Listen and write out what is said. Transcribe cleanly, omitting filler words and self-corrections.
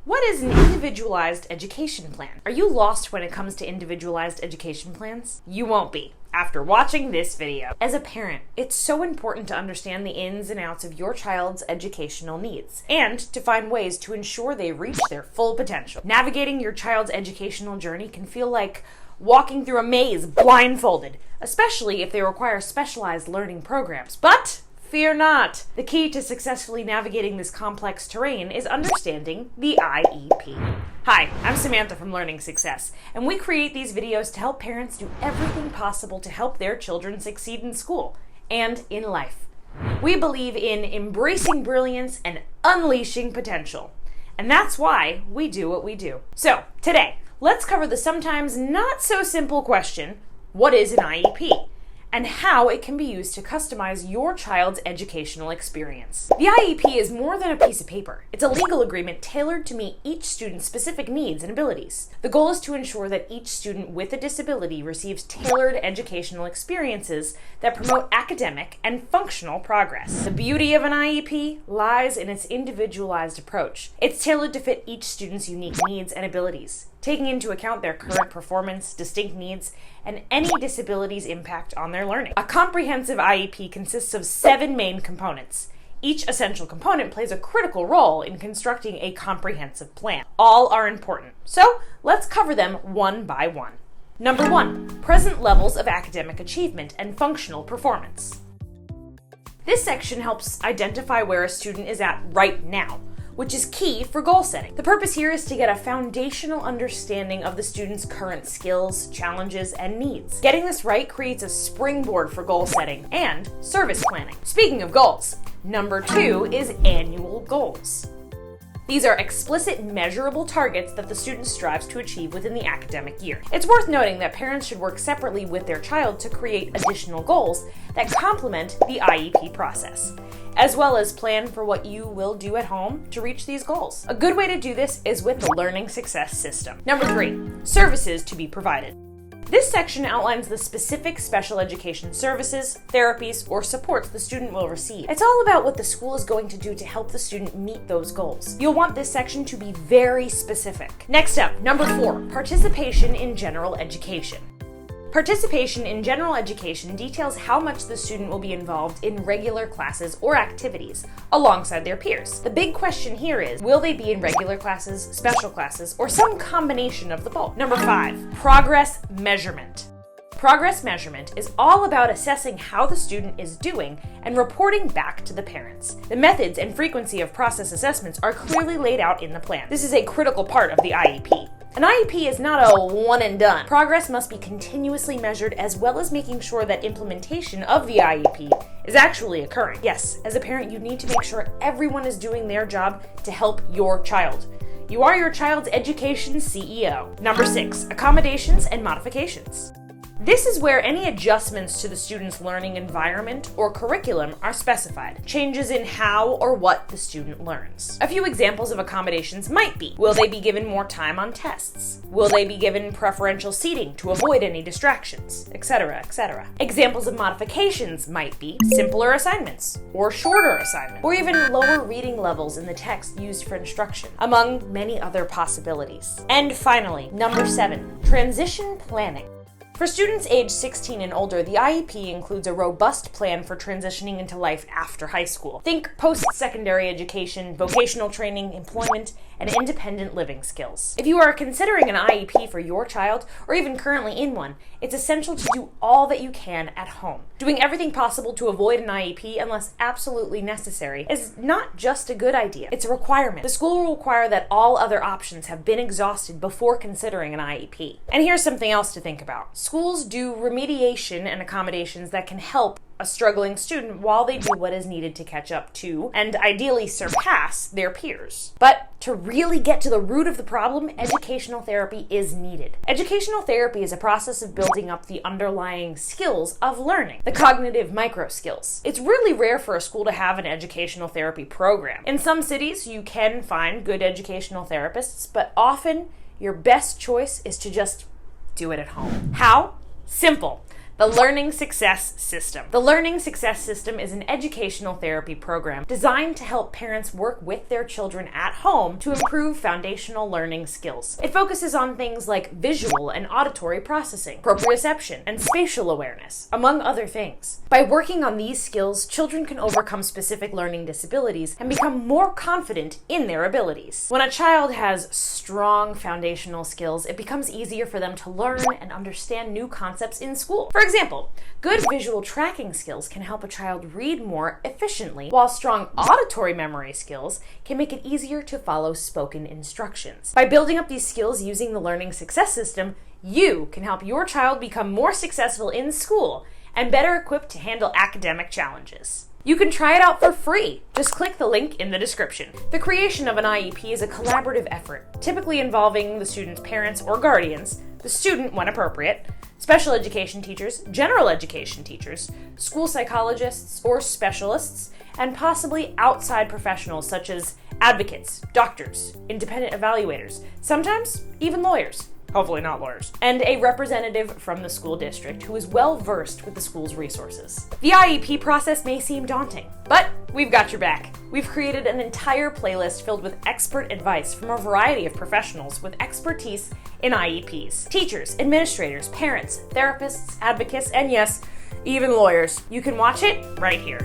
What is an individualized education plan? Are you lost when it comes to individualized education plans? You won't be after watching this video. As a parent, it's so important to understand the ins and outs of your child's educational needs and to find ways to ensure they reach their full potential. Navigating your child's educational journey can feel like walking through a maze blindfolded, especially if they require specialized learning programs. But fear not. The key to successfully navigating this complex terrain is understanding the IEP. Hi, I'm Samantha from Learning Success, and we create these videos to help parents do everything possible to help their children succeed in school and in life. We believe in embracing brilliance and unleashing potential, and that's why we do what we do. So, today, let's cover the sometimes not so simple question, what is an IEP? And how it can be used to customize your child's educational experience. The IEP is more than a piece of paper. It's a legal agreement tailored to meet each student's specific needs and abilities. The goal is to ensure that each student with a disability receives tailored educational experiences that promote academic and functional progress. The beauty of an IEP lies in its individualized approach. It's tailored to fit each student's unique needs and abilities, taking into account their current performance, distinct needs, and any disability's impact on their learning. A comprehensive IEP consists of 7 main components. Each essential component plays a critical role in constructing a comprehensive plan. All are important, so let's cover them one by one. Number 1, present levels of academic achievement and functional performance. This section helps identify where a student is at right now, which is key for goal setting. The purpose here is to get a foundational understanding of the student's current skills, challenges, and needs. Getting this right creates a springboard for goal setting and service planning. Speaking of goals, number 2 is annual goals. These are explicit, measurable targets that the student strives to achieve within the academic year. It's worth noting that parents should work separately with their child to create additional goals that complement the IEP process, as well as plan for what you will do at home to reach these goals. A good way to do this is with the Learning Success System. Number 3, services to be provided. This section outlines the specific special education services, therapies, or supports the student will receive. It's all about what the school is going to do to help the student meet those goals. You'll want this section to be very specific. Next up, number 4, participation in general education. Participation in general education details how much the student will be involved in regular classes or activities alongside their peers. The big question here is, will they be in regular classes, special classes, or some combination of the both? Number 5, progress measurement. Progress measurement is all about assessing how the student is doing and reporting back to the parents. The methods and frequency of process assessments are clearly laid out in the plan. This is a critical part of the IEP. An IEP is not a one and done. Progress must be continuously measured, as well as making sure that implementation of the IEP is actually occurring. Yes, as a parent, you need to make sure everyone is doing their job to help your child. You are your child's education CEO. Number 6, accommodations and modifications. This is where any adjustments to the student's learning environment or curriculum are specified. Changes in how or what the student learns. A few examples of accommodations might be, will they be given more time on tests? Will they be given preferential seating to avoid any distractions, etc., etc. Examples of modifications might be simpler assignments, or shorter assignments, or even lower reading levels in the text used for instruction, among many other possibilities. And finally, number 7, transition planning. For students aged 16 and older, the IEP includes a robust plan for transitioning into life after high school. Think post-secondary education, vocational training, employment, and independent living skills. If you are considering an IEP for your child, or even currently in one, it's essential to do all that you can at home. Doing everything possible to avoid an IEP unless absolutely necessary is not just a good idea, it's a requirement. The school will require that all other options have been exhausted before considering an IEP. And here's something else to think about. Schools do remediation and accommodations that can help a struggling student while they do what is needed to catch up to, and ideally surpass, their peers. But to really get to the root of the problem, educational therapy is needed. Educational therapy is a process of building up the underlying skills of learning, the cognitive micro skills. It's really rare for a school to have an educational therapy program. In some cities, you can find good educational therapists, but often your best choice is to just do it at home. How? Simple. The Learning Success System. The Learning Success System is an educational therapy program designed to help parents work with their children at home to improve foundational learning skills. It focuses on things like visual and auditory processing, proprioception, and spatial awareness, among other things. By working on these skills, children can overcome specific learning disabilities and become more confident in their abilities. When a child has strong foundational skills, it becomes easier for them to learn and understand new concepts in school. For example, good visual tracking skills can help a child read more efficiently, while strong auditory memory skills can make it easier to follow spoken instructions. By building up these skills using the Learning Success System, you can help your child become more successful in school and better equipped to handle academic challenges. You can try it out for free. Just click the link in the description. The creation of an IEP is a collaborative effort, typically involving the student's parents or guardians, the student when appropriate, special education teachers, general education teachers, school psychologists or specialists, and possibly outside professionals such as advocates, doctors, independent evaluators, sometimes even lawyers. Hopefully not lawyers, and a representative from the school district who is well versed with the school's resources. The IEP process may seem daunting, but we've got your back. We've created an entire playlist filled with expert advice from a variety of professionals with expertise in IEPs. Teachers, administrators, parents, therapists, advocates, and yes, even lawyers. You can watch it right here.